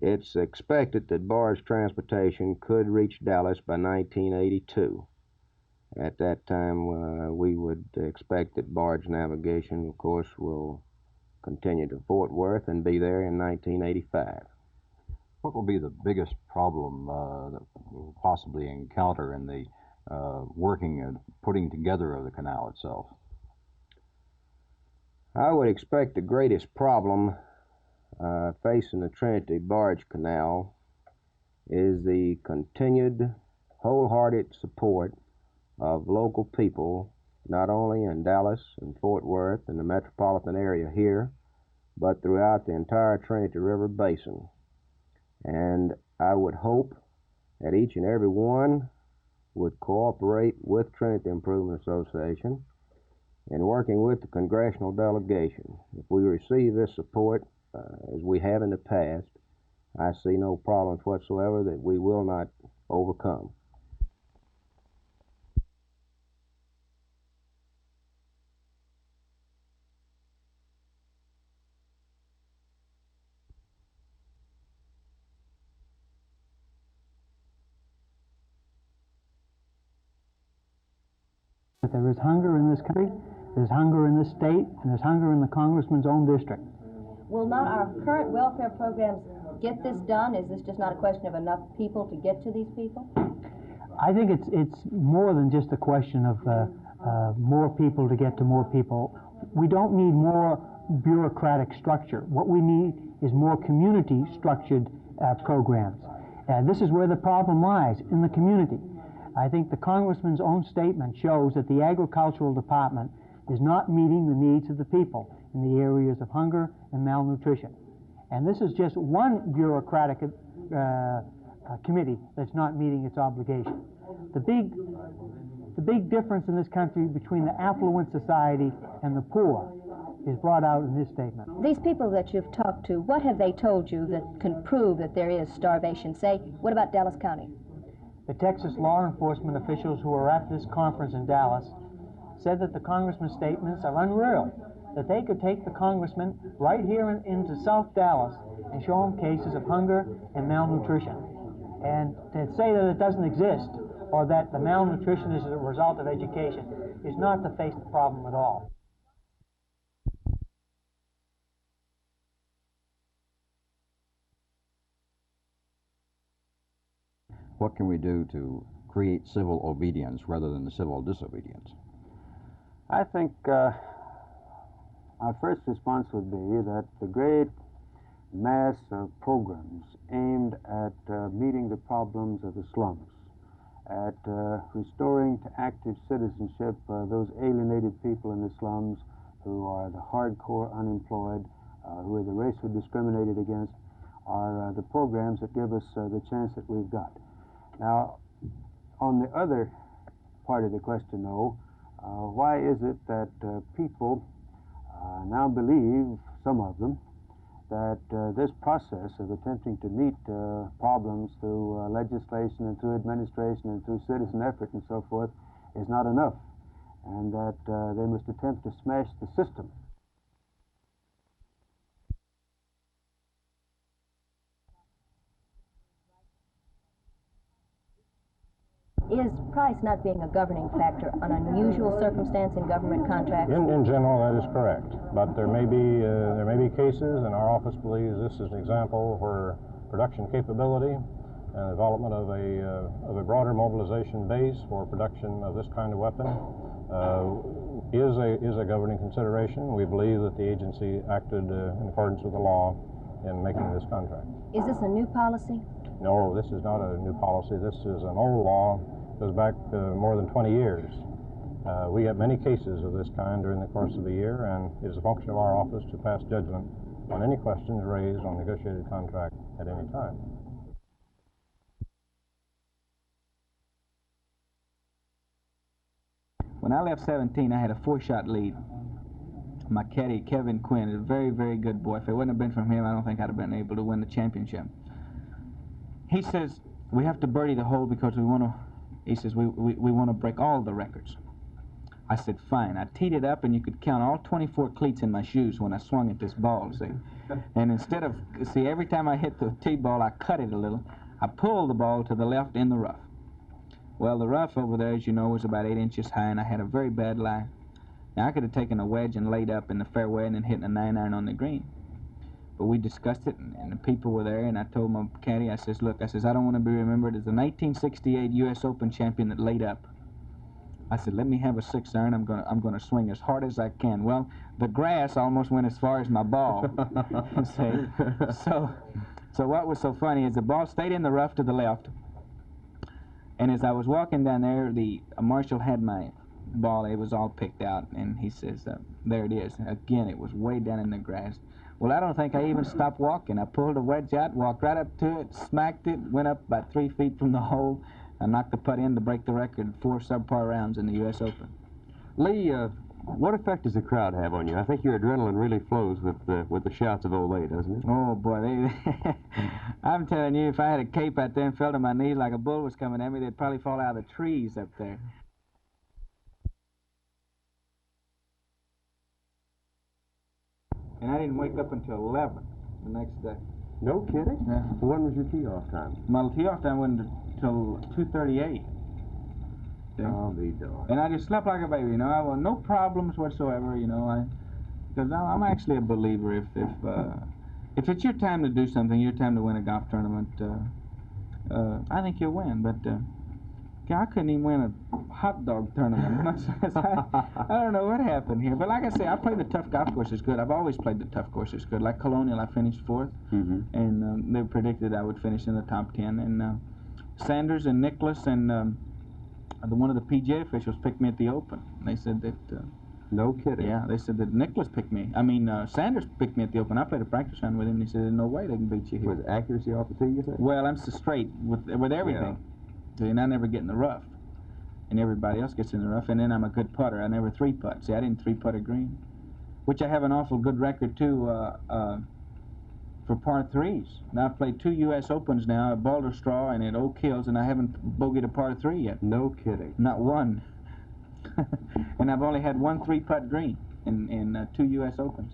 It's expected that barge transportation could reach Dallas by 1982. At that time, we would expect that barge navigation, of course, will continue to Fort Worth and be there in 1985. What will be the biggest problem that we'll possibly encounter in the working and putting together of the canal itself? I would expect the greatest problem facing the Trinity Barge Canal is the continued wholehearted support of local people, not only in Dallas and Fort Worth and the metropolitan area here, but throughout the entire Trinity River Basin. And I would hope that each and every one would cooperate with Trinity Improvement Association in working with the congressional delegation. If we receive this support, as we have in the past, I see no problems whatsoever that we will not overcome. There is hunger in this country, there's hunger in this state, and there's hunger in the congressman's own district. Will not our current welfare programs get this done? Is this just not a question of enough people to get to these people? I think it's more than just a question of more people to get to more people. We don't need more bureaucratic structure. What we need is more community-structured programs. This is where the problem lies, in the community. I think the congressman's own statement shows that the agricultural department is not meeting the needs of the people in the areas of hunger and malnutrition. And this is just one bureaucratic committee that's not meeting its obligation. The big difference in this country between the affluent society and the poor is brought out in this statement. These people that you've talked to, what have they told you that can prove that there is starvation? Say, what about Dallas County? The Texas law enforcement officials who were at this conference in Dallas said that the congressman's statements are unreal, that they could take the congressman right here into South Dallas and show him cases of hunger and malnutrition. And to say that it doesn't exist or that the malnutrition is a result of education is not to face the problem at all. What can we do to create civil obedience rather than civil disobedience? I think our first response would be that the great mass of programs aimed at meeting the problems of the slums, at restoring to active citizenship those alienated people in the slums who are the hardcore unemployed, who are the racially discriminated against, are the programs that give us the chance that we've got. Now, on the other part of the question, though, why is it that people now believe, some of them, that this process of attempting to meet problems through legislation and through administration and through citizen effort and so forth is not enough, and that they must attempt to smash the system? Is price not being a governing factor an unusual circumstance in government contracts? In general, that is correct. But there may be cases, and our office believes this is an example where production capability and development of a broader mobilization base for production of this kind of weapon is a governing consideration. We believe that the agency acted in accordance with the law in making this contract. Is this a new policy? No, this is not a new policy. This is an old law. It goes back more than 20 years. We have many cases of this kind during the course of the year, and it is a function of our office to pass judgment on any questions raised on negotiated contract at any time. When I left 17, I had a 4-shot lead. My caddy, Kevin Quinn, is a very, very good boy. If it wouldn't have been for him, I don't think I'd have been able to win the championship. He says, we have to birdie the hole because we want to, he says, we want to break all the records. I said, fine. I teed it up, and you could count all 24 cleats in my shoes when I swung at this ball, see. And instead of, see, every time I hit the tee ball, I cut it a little. I pulled the ball to the left in the rough. Well, the rough over there, as you know, was about 8 inches high, and I had a very bad lie. Now, I could have taken a wedge and laid up in the fairway and then hit a 9-iron on the green. But we discussed it, and the people were there, and I told my caddy, I says, look, I says, I don't want to be remembered as the 1968 U.S. Open champion that laid up. I said, let me have a 6-iron. I'm gonna swing as hard as I can. Well, the grass almost went as far as my ball. So what was so funny is the ball stayed in the rough to the left, and as I was walking down there, the marshal had my ball. It was all picked out, and he says, there it is. Again, it was way down in the grass. Well, I don't think I even stopped walking. I pulled a wedge out, walked right up to it, smacked it, went up about 3 feet from the hole. I knocked the putt in to break the record, 4 subpar rounds in the U.S. Open. Lee, what effect does the crowd have on you? I think your adrenaline really flows with the shouts of Olay, doesn't it? Oh, boy. I'm telling you, if I had a cape out there and fell to my knees like a bull was coming at me, they'd probably fall out of the trees up there. And I didn't wake up until 11 the next day. No kidding? Yeah. When was your tee-off time? My tee-off time went until 2:38. I'll be darned. And I just slept like a baby, you know. I had no problems whatsoever, you know. Because I'm actually a believer. If it's your time to do something, your time to win a golf tournament, I think you'll win. But I couldn't even win a hot dog tournament. I don't know what happened here. But like I say, I played the tough golf courses good. I've always played the tough courses good. Like Colonial, I finished 4th. Mm-hmm. And they predicted I would finish in the top 10. And Sanders and Nicklaus and one of the PGA officials picked me at the Open. They said that... no kidding. Yeah, they said that Nicklaus picked me. Sanders picked me at the Open. I played a practice round with him, and he said, there's no way they can beat you here. Was accuracy off the tee, you think? Well, I'm so straight with everything. See, and I never get in the rough. And everybody else gets in the rough, and then I'm a good putter. I never 3-putt. See, I didn't 3-putt a green, which I have an awful good record, too, for par 3s. Now, I've played 2 U.S. Opens now, at Boulder Straw and at Oak Hills, and I haven't bogeyed a par 3 yet. No kidding. Not one. And I've only had 1 3-putt green in 2 U.S. Opens.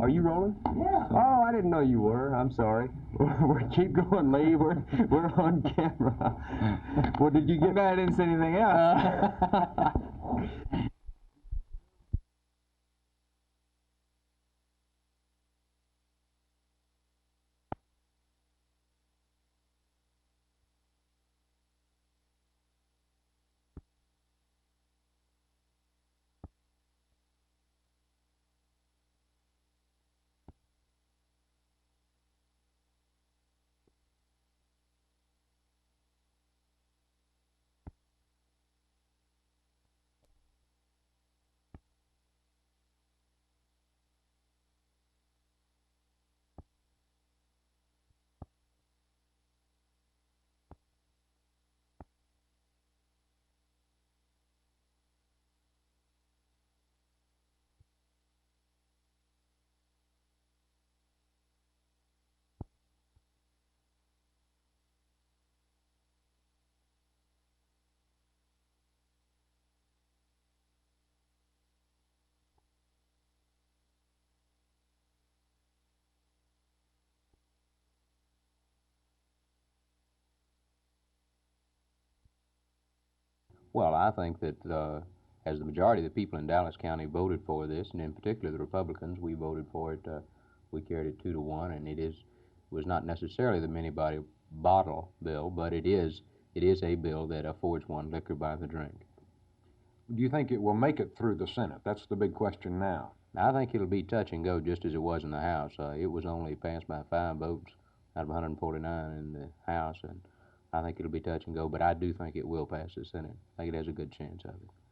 Are you rolling? Yeah. Oh, I didn't know you were. I'm sorry. Keep going, Lee. We're on camera. Well, did you get... I didn't say anything else. Well, I think that as the majority of the people in Dallas County voted for this, and in particular the Republicans, we voted for it. We carried it 2-1, and it was not necessarily the many-body bottle bill, but it is a bill that affords one liquor by the drink. Do you think it will make it through the Senate? That's the big question now. I think it'll be touch and go just as it was in the House. It was only passed by 5 votes out of 149 in the House, and I think it'll be touch and go, but I do think it will pass the Senate. I think it has a good chance of it.